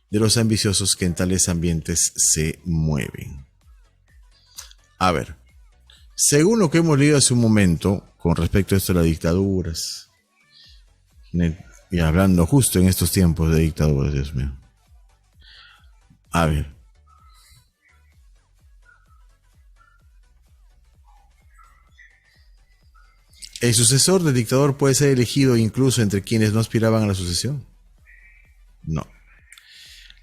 de los ambiciosos que en tales ambientes se mueven. A ver, según lo que hemos leído hace un momento, con respecto a esto de las dictaduras, y hablando justo en estos tiempos de dictaduras, Dios mío. A ver. ¿El sucesor del dictador puede ser elegido incluso entre quienes no aspiraban a la sucesión? No.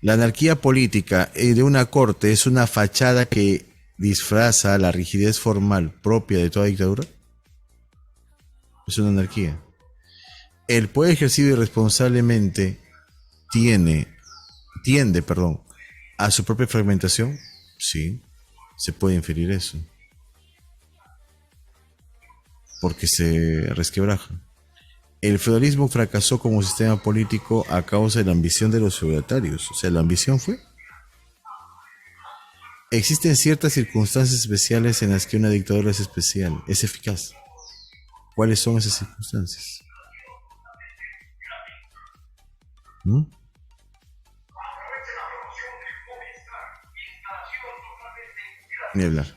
La anarquía política de una corte es una fachada que disfraza la rigidez formal propia de toda dictadura. Es una anarquía. El poder ejercido irresponsablemente tiende, a su propia fragmentación. Sí, se puede inferir eso. Porque se resquebraja. El feudalismo fracasó como sistema político a causa de la ambición de los feudatarios. O sea, la ambición fue. Existen ciertas circunstancias especiales en las que una dictadura es especial, es eficaz. ¿Cuáles son esas circunstancias? Ni hablar.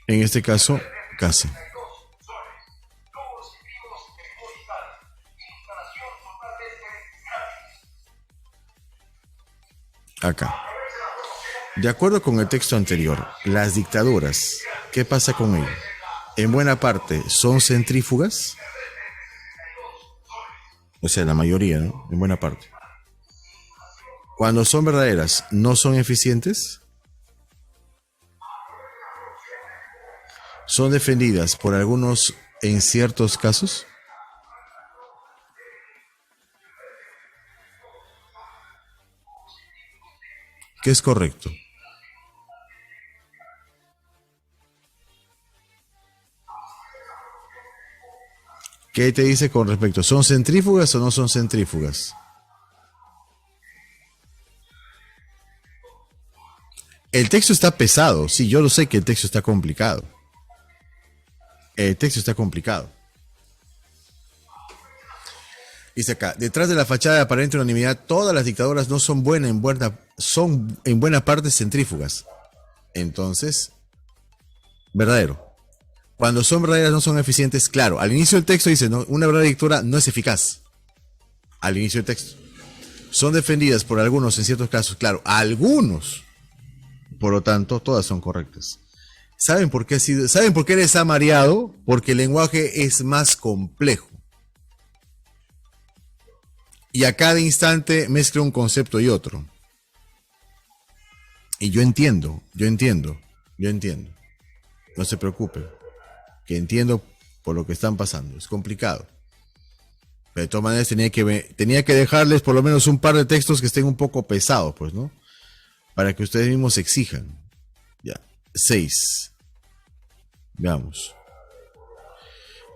En este caso, casa. Acá. De acuerdo con el texto anterior, las dictaduras, ¿qué pasa con ellas? En buena parte, ¿son centrífugas? O sea, la mayoría, ¿no? En buena parte. Cuando son verdaderas, ¿no son eficientes? ¿Son defendidas por algunos en ciertos casos? ¿Qué es correcto? ¿Qué te dice con respecto? ¿Son centrífugas o no son centrífugas? El texto está pesado. Sí, yo lo sé que el texto está complicado. El texto está complicado. Dice acá, detrás de la fachada de aparente unanimidad, todas las dictaduras no son son en buena parte centrífugas. Entonces, verdadero. Cuando son verdaderas no son eficientes, claro. Al inicio del texto dice, no, una verdadera dictadura no es eficaz. Al inicio del texto. Son defendidas por algunos en ciertos casos, claro, algunos. Por lo tanto, todas son correctas. ¿Saben por qué les ha mareado? Porque el lenguaje es más complejo. Y a cada instante mezcla un concepto y otro. Y yo entiendo. No se preocupe. Que entiendo por lo que están pasando. Es complicado. Pero de todas maneras tenía que dejarles por lo menos un par de textos que estén un poco pesados, pues, ¿no? Para que ustedes mismos exijan. Ya. 6. Veamos.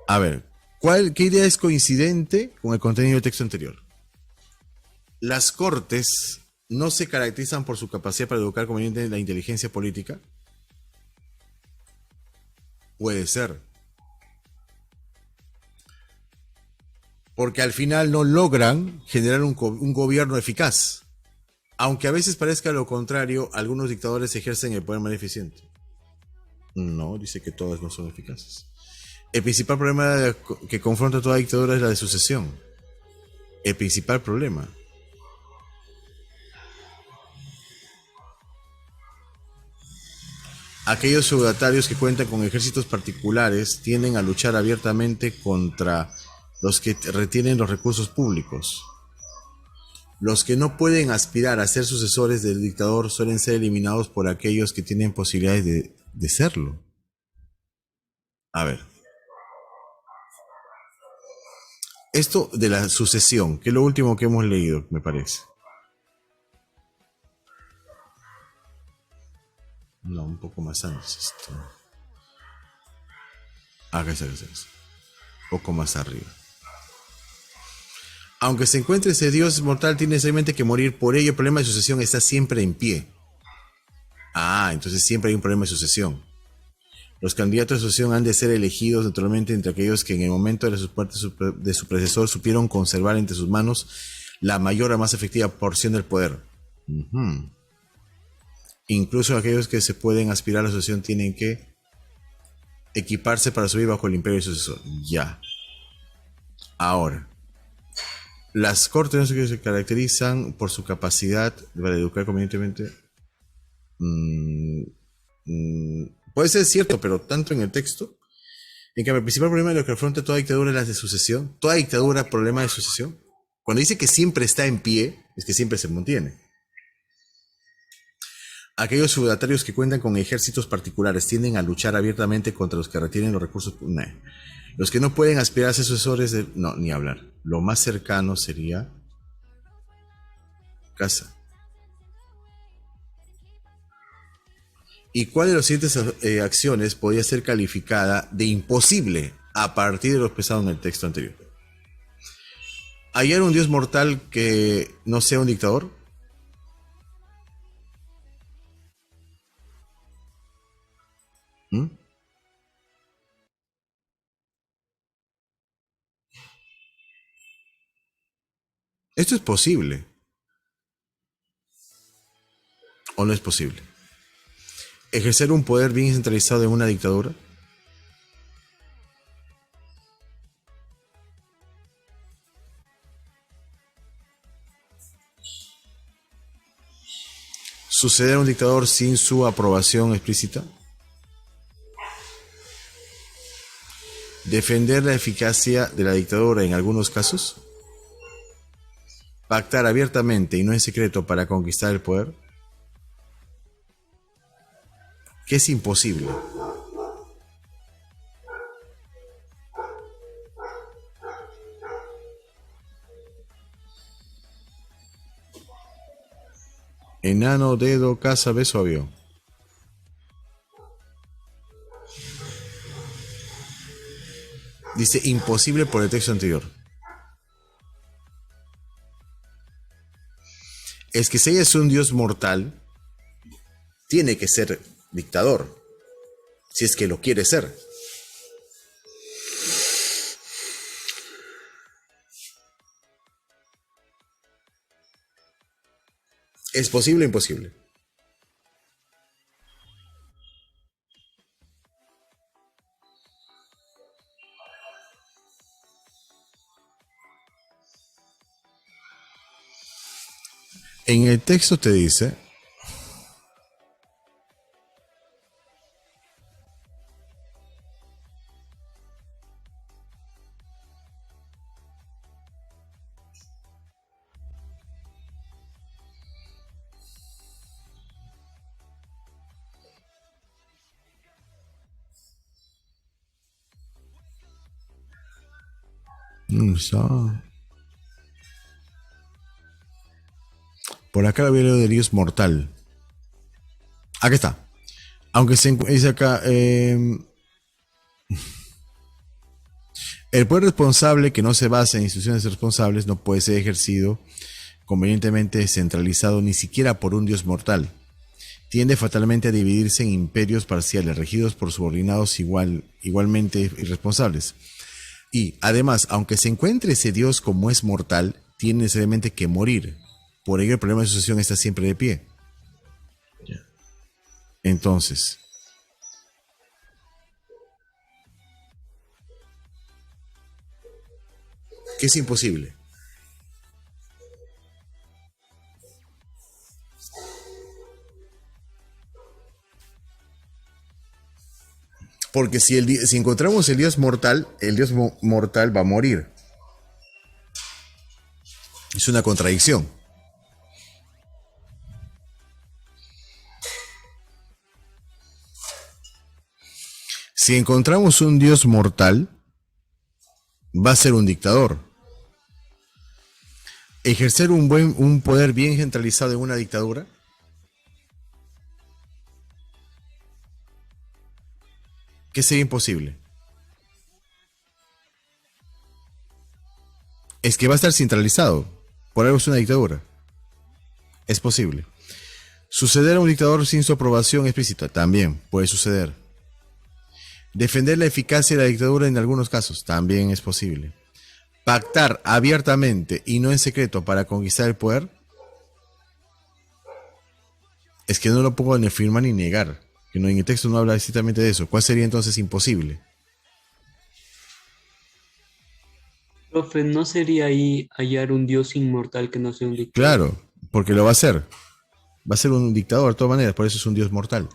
A ver, ¿qué idea es coincidente con el contenido del texto anterior? Las cortes no se caracterizan por su capacidad para educar convenientemente la inteligencia política. Puede ser. Porque al final no logran generar un gobierno eficaz. Aunque a veces parezca lo contrario, algunos dictadores ejercen el poder más eficiente. No, dice que todas no son eficaces. El principal problema que confronta toda dictadura es la de sucesión. El principal problema. Aquellos feudatarios que cuentan con ejércitos particulares tienden a luchar abiertamente contra los que retienen los recursos públicos. Los que no pueden aspirar a ser sucesores del dictador suelen ser eliminados por aquellos que tienen posibilidades de serlo. A ver. Esto de la sucesión, que es lo último que hemos leído, me parece. No, un poco más antes esto. Acá está. Un poco más arriba. Aunque se encuentre ese Dios mortal, tiene necesariamente que morir. Por ello, el problema de sucesión está siempre en pie. Ah, entonces siempre hay un problema de sucesión. Los candidatos de sucesión han de ser elegidos naturalmente entre aquellos que en el momento de su predecesor supieron conservar entre sus manos la mayor o más efectiva porción del poder. Incluso aquellos que se pueden aspirar a la sucesión tienen que equiparse para subir bajo el imperio del sucesor. Ya. Ahora, las cortes no sé qué se caracterizan por su capacidad para educar convenientemente. Puede ser cierto, pero tanto en el texto. En cambio, el principal problema de lo que afronta toda dictadura es la de sucesión. Toda dictadura, problema de sucesión. Cuando dice que siempre está en pie, es que siempre se mantiene. Aquellos feudatarios que cuentan con ejércitos particulares tienden a luchar abiertamente contra los que retienen los recursos. Nah. Los que no pueden aspirar a ser sucesores de... No, ni hablar. Lo más cercano sería... casa. ¿Y cuál de las siguientes acciones podría ser calificada de imposible a partir de lo expresado en el texto anterior? ¿Hallar un dios mortal que no sea un dictador? ¿Esto es posible? ¿O no es posible? ¿Ejercer un poder bien centralizado en una dictadura? ¿Suceder a un dictador sin su aprobación explícita? ¿Defender la eficacia de la dictadura en algunos casos? ¿Pactar abiertamente y no en secreto para conquistar el poder? ¿Qué es imposible? Enano, dedo, casa, beso, avión. Dice imposible por el texto anterior. Es que si ella es un dios mortal, tiene que ser dictador. Si es que lo quiere ser. ¿Es posible o imposible? En el texto te dice... Por acá la veo de Dios mortal. Aquí está. Aunque se dice acá... el poder responsable que no se basa en instituciones responsables no puede ser ejercido convenientemente centralizado ni siquiera por un dios mortal. Tiende fatalmente a dividirse en imperios parciales regidos por subordinados igualmente irresponsables. Y además, aunque se encuentre ese dios como es mortal, tiene necesariamente que morir. Por ello el problema de sucesión está siempre de pie. Entonces, ¿qué es imposible? Porque si encontramos el dios mortal va a morir. Es una contradicción. Si encontramos un dios mortal, va a ser un dictador. Ejercer un poder bien centralizado en una dictadura que sería imposible. Es que va a estar centralizado. Por algo es una dictadura. Es posible. Suceder a un dictador sin su aprobación explícita también puede suceder. Defender la eficacia de la dictadura en algunos casos también es posible. pactar abiertamente y no en secreto para conquistar el poder, es que no lo puedo ni afirmar ni negar. Que no, en el texto no habla exactamente de eso. ¿Cuál sería entonces imposible? Profe, ¿no sería ahí hallar un dios inmortal que no sea un dictador? Claro, porque lo va a hacer. Va a ser un dictador de todas maneras, por eso es un dios mortal.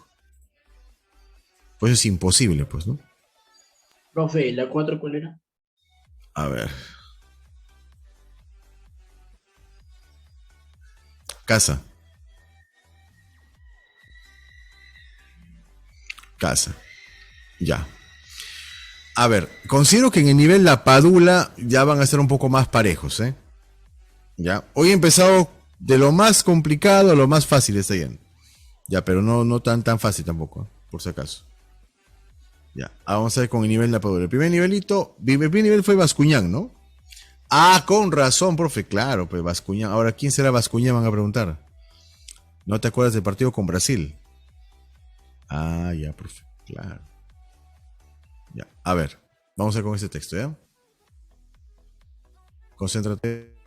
Por eso es imposible, pues, ¿no? Profe, ¿la 4 cuál era? A ver. Casa. Casa. Ya. A ver, considero que en el nivel La Padula ya van a ser un poco más parejos, ¿eh? Ya. Hoy he empezado de lo más complicado a lo más fácil, está bien. Ya, pero no tan fácil tampoco, ¿eh? Por si acaso. Ya. Vamos a ver con el nivel La Padula. El primer nivelito, el primer nivel fue Bascuñán, ¿no? Ah, con razón, profe, claro, pues Bascuñán. Ahora, ¿quién será Bascuñán? Van a preguntar. ¿No te acuerdas del partido con Brasil? Ah, ya, profe, claro. Ya, a ver, vamos a ver con este texto, ¿ya? Concéntrate.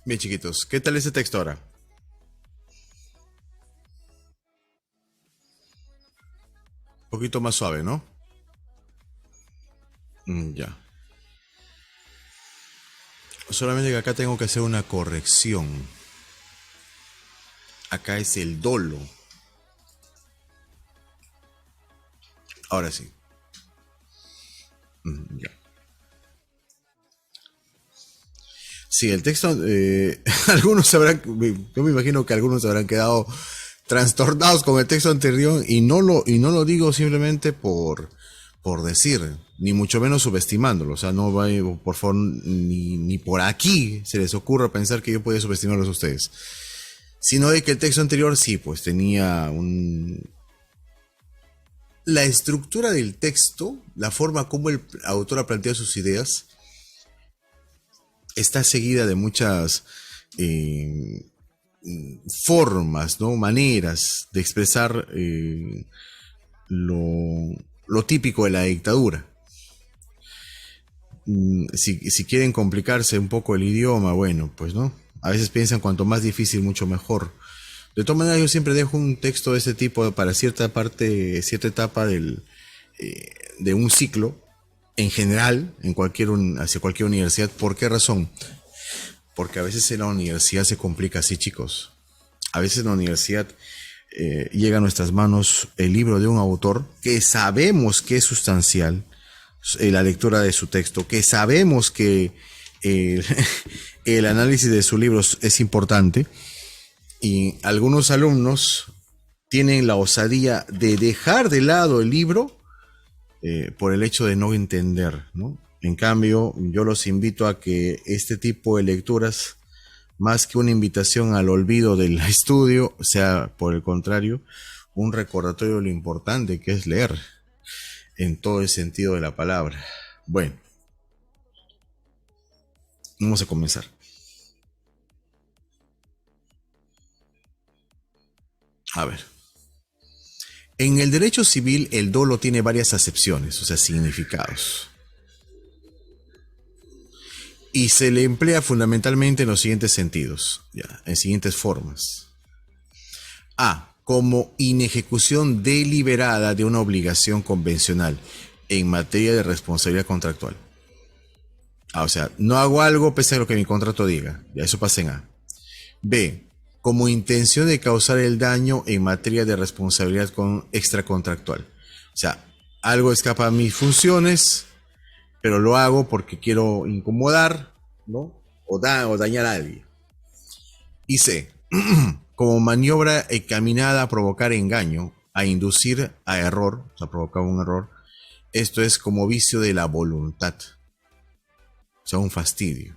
Bien, chiquitos, ¿qué tal ese texto ahora? Un poquito más suave, ¿no? Ya. Solamente que acá tengo que hacer una corrección. Acá es el dolo. Ahora sí. Ya. Sí, el texto, algunos sabrán, yo me imagino que algunos se habrán quedado trastornados con el texto anterior y no lo digo simplemente por decir, ni mucho menos subestimándolo. O sea, no va, por favor, ni por aquí se les ocurra pensar que yo podía subestimarlos a ustedes. Sino de que el texto anterior sí, pues tenía la estructura del texto, la forma como el autor ha planteado sus ideas, está seguida de muchas formas, ¿no? Maneras de expresar lo típico de la dictadura. Si quieren complicarse un poco el idioma, bueno, pues no. A veces piensan cuanto más difícil, mucho mejor. De todas maneras, yo siempre dejo un texto de este tipo para cierta parte, cierta etapa de un ciclo, en general, hacia cualquier universidad. ¿Por qué razón? Porque a veces en la universidad se complica así, chicos. A veces en la universidad llega a nuestras manos el libro de un autor que sabemos que es sustancial, la lectura de su texto, que sabemos que el análisis de su libro es importante, y algunos alumnos tienen la osadía de dejar de lado el libro por el hecho de no entender, ¿no? En cambio, yo los invito a que este tipo de lecturas, más que una invitación al olvido del estudio, sea por el contrario, un recordatorio de lo importante que es leer en todo el sentido de la palabra. Bueno, vamos a comenzar. A ver. En el derecho civil, el dolo tiene varias acepciones, o sea, significados. Y se le emplea fundamentalmente en los siguientes sentidos, ya, en siguientes formas. A, como inejecución deliberada de una obligación convencional en materia de responsabilidad contractual. O sea, no hago algo pese a lo que mi contrato diga. Ya, eso pasa en A. B, como intención de causar el daño en materia de responsabilidad extracontractual. O sea, algo escapa a mis funciones, pero lo hago porque quiero incomodar, ¿no? O dañar a alguien. Y C, como maniobra encaminada a provocar engaño, a inducir a error, o sea, provocar un error. Esto es como vicio de la voluntad. O sea, un fastidio.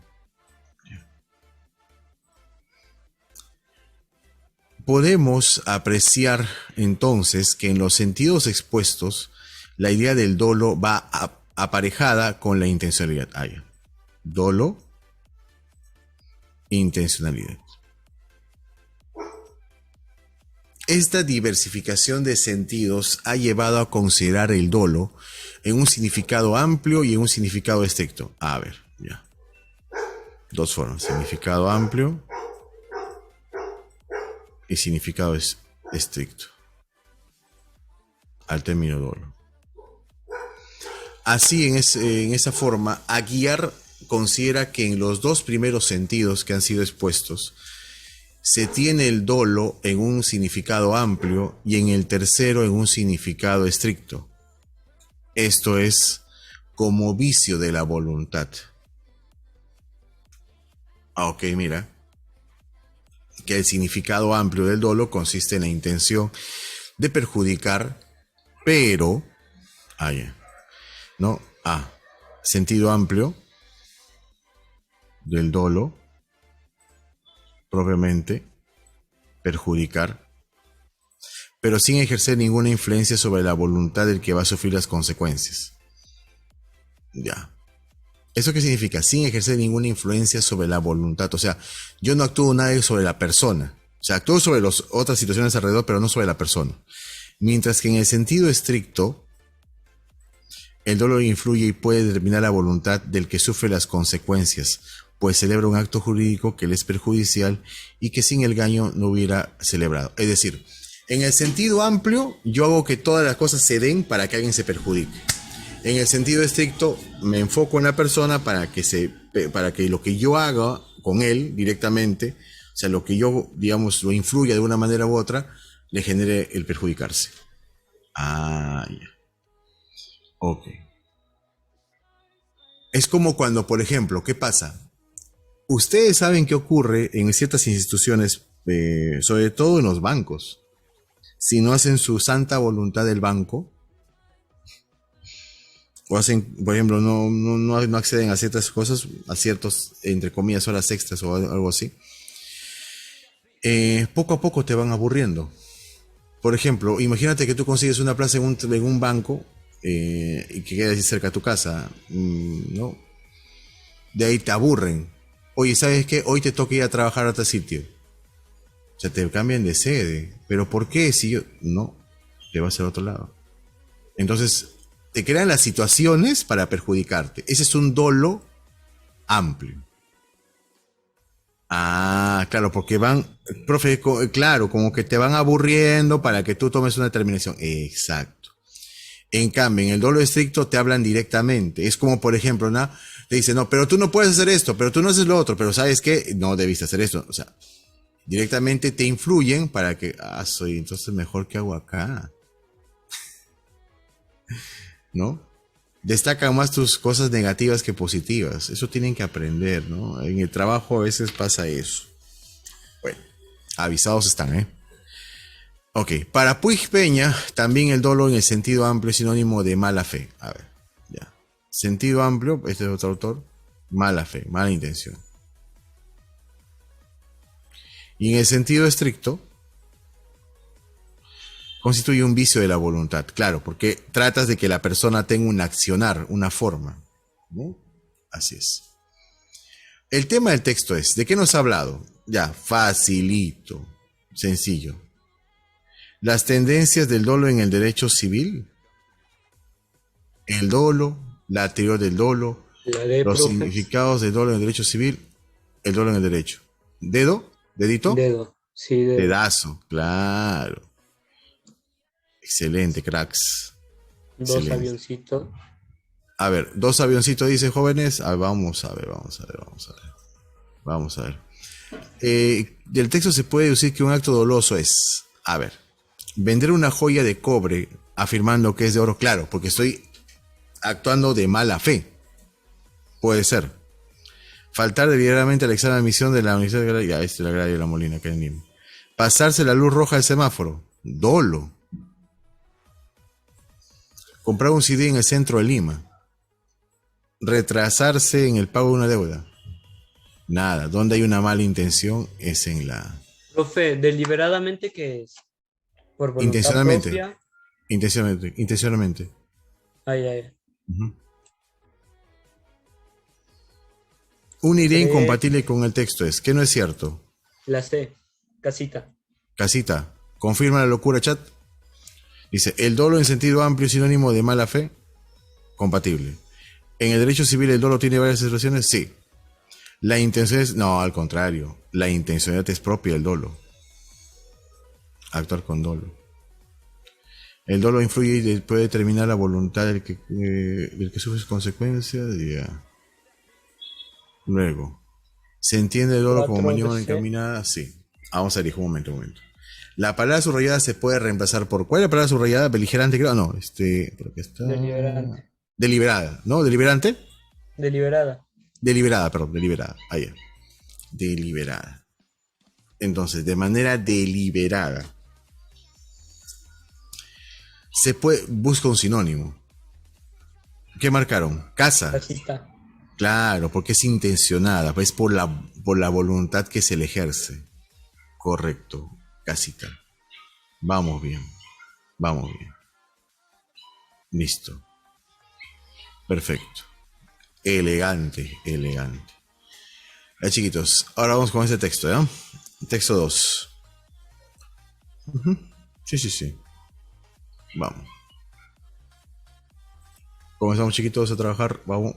Podemos apreciar entonces que en los sentidos expuestos, la idea del dolo va aparejada con la intencionalidad. Dolo, intencionalidad. Esta diversificación de sentidos ha llevado a considerar el dolo en un significado amplio y en un significado estricto. A ver, ya. Dos formas, significado amplio y significado estricto al término dolo. Así, en esa forma, Aguiar considera que en los dos primeros sentidos que han sido expuestos se tiene el dolo en un significado amplio y en el tercero en un significado estricto. Esto es como vicio de la voluntad. Ok, mira, que el significado amplio del dolo consiste en la intención de perjudicar, pero, ¿no? Sentido amplio del dolo, propiamente, perjudicar, pero sin ejercer ninguna influencia sobre la voluntad del que va a sufrir las consecuencias. Ya. ¿Eso qué significa? Sin ejercer ninguna influencia sobre la voluntad. O sea, yo no actúo nada sobre la persona. O sea, actúo sobre las otras situaciones alrededor, pero no sobre la persona. Mientras que en el sentido estricto, el dolo influye y puede determinar la voluntad del que sufre las consecuencias, pues celebra un acto jurídico que le es perjudicial y que sin el daño no hubiera celebrado. Es decir, en el sentido amplio, yo hago que todas las cosas se den para que alguien se perjudique. En el sentido estricto, me enfoco en la persona para que lo que yo haga con él directamente, o sea, lo que yo, digamos, lo influya de una manera u otra, le genere el perjudicarse. Ya. Ok. Es como cuando, por ejemplo, ¿qué pasa? Ustedes saben qué ocurre en ciertas instituciones, sobre todo en los bancos. Si no hacen su santa voluntad del banco, o hacen, por ejemplo, no acceden a ciertas cosas, a ciertos, entre comillas, horas extras o algo así, poco a poco te van aburriendo. Por ejemplo, imagínate que tú consigues una plaza en un banco y que queda cerca de tu casa, ¿no? De ahí te aburren. Oye, ¿sabes qué? Hoy te toca ir a trabajar a otro sitio. O sea, te cambian de sede. ¿Pero por qué? Si yo... No, te vas al otro lado. Entonces, te crean las situaciones para perjudicarte. Ese es un dolo amplio. Claro, porque van... Profe, claro, como que te van aburriendo para que tú tomes una determinación. Exacto. En cambio, en el dolo estricto te hablan directamente. Es como, por ejemplo, ¿no? Te dicen, no, pero tú no puedes hacer esto, pero tú no haces lo otro, pero ¿sabes qué? No debiste hacer esto. O sea, Directamente te influyen para que, soy entonces mejor que hago acá, ¿no? Destacan más tus cosas negativas que positivas. Eso tienen que aprender, ¿no? En el trabajo a veces pasa eso. Bueno, avisados están, ¿eh? Ok, para Puig Peña, también el dolo en el sentido amplio es sinónimo de mala fe. A ver, ya. Sentido amplio, este es otro autor, mala fe, mala intención. Y en el sentido estricto, constituye un vicio de la voluntad. Claro, porque tratas de que la persona tenga un accionar, una forma, ¿no? Así es. El tema del texto es, ¿de qué nos ha hablado? Ya, facilito, sencillo. Las tendencias del dolo en el derecho civil, el dolo, la teoría del dolo, La D, los profe. significados del dolo en el derecho civil, el dolo en el derecho. ¿Dedo? ¿Dedito? Dedo. Sí, dedo. Dedazo, claro. Excelente, cracks. Dos Excelente. avioncitos. A ver, dos avioncitos, dice jóvenes. Vamos a ver. Vamos a ver. Del texto se puede decir que un acto doloso es, a ver, vender una joya de cobre afirmando que es de oro, claro, porque estoy actuando de mala fe. Puede ser. Faltar deliberadamente al examen de admisión de la Universidad de Agraria, la Agraria de la Molina, que en pasarse la luz roja del semáforo, dolo. Comprar un CD en el centro de Lima. Retrasarse en el pago de una deuda. Nada. Donde hay una mala intención es en la... Profe, deliberadamente, ¿qué es? Por voluntad Intencionalmente. propia. Intencionalmente. Ay, ay. Uh-huh. Una idea C. incompatible con el texto es, ¿qué no es cierto? La C. Casita. Casita, confirma la locura, chat. Dice, el dolo en sentido amplio es sinónimo de mala fe. Compatible. ¿En el derecho civil el dolo tiene varias expresiones? Sí. La intención es... No, al contrario. La intencionalidad es propia del dolo. Actuar con dolo. El dolo influye y puede determinar la voluntad del que sufre sus consecuencias. Ya. Luego. ¿Se entiende el dolo como maniobra encaminada? Sí. Vamos a elegir un momento. La palabra subrayada se puede reemplazar por... ¿Cuál es la palabra subrayada? Beligerante, creo. No, porque está... Deliberante. Deliberada, ¿no? ¿Deliberante? Deliberada. Deliberada, perdón, deliberada. Ahí. Deliberada. Entonces, de manera deliberada. Se puede... Busca un sinónimo. ¿Qué marcaron? Casa. Casita. Claro, porque es intencionada, pues por la voluntad que se le ejerce. Correcto. Casita. Vamos bien. Listo. Perfecto. Elegante. Chiquitos, ahora vamos con este texto, ¿ya? Texto 2. Sí. Vamos. Comenzamos, chiquitos, a trabajar. Vamos.